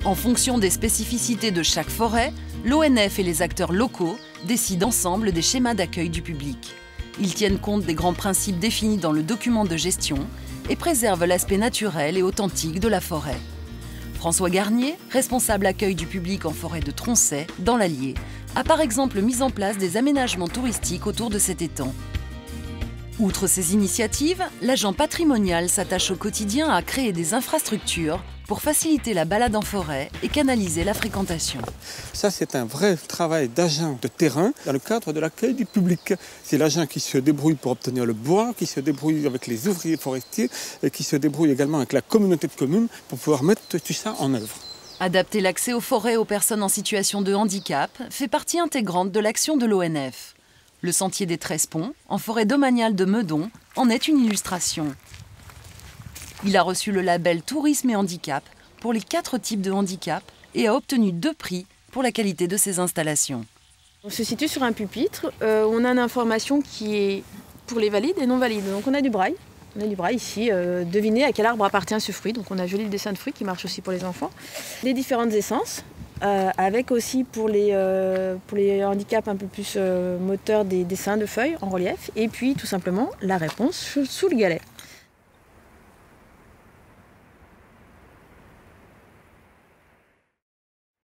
En fonction des spécificités de chaque forêt, l'ONF et les acteurs locaux décident ensemble des schémas d'accueil du public. Ils tiennent compte des grands principes définis dans le document de gestion et préservent l'aspect naturel et authentique de la forêt. François Garnier, responsable accueil du public en forêt de Troncey, dans l'Allier, a par exemple mis en place des aménagements touristiques autour de cet étang. Outre ces initiatives, l'agent patrimonial s'attache au quotidien à créer des infrastructures pour faciliter la balade en forêt et canaliser la fréquentation. Ça, c'est un vrai travail d'agent de terrain dans le cadre de l'accueil du public. C'est l'agent qui se débrouille pour obtenir le bois, qui se débrouille avec les ouvriers forestiers et qui se débrouille également avec la communauté de communes pour pouvoir mettre tout ça en œuvre. Adapter l'accès aux forêts aux personnes en situation de handicap fait partie intégrante de l'action de l'ONF. Le sentier des 13 ponts, en forêt domaniale de Meudon, en est une illustration. Il a reçu le label Tourisme et Handicap pour les 4 types de handicap et a obtenu 2 prix pour la qualité de ses installations. On se situe sur un pupitre, on a une information qui est pour les valides et non valides. Donc on a du braille. On a du braille ici, devinez à quel arbre appartient ce fruit. Donc on a joli le dessin de fruit qui marche aussi pour les enfants. Les différentes essences, avec aussi pour les handicaps un peu plus moteurs des dessins de feuilles en relief. Et puis tout simplement la réponse sous le galet.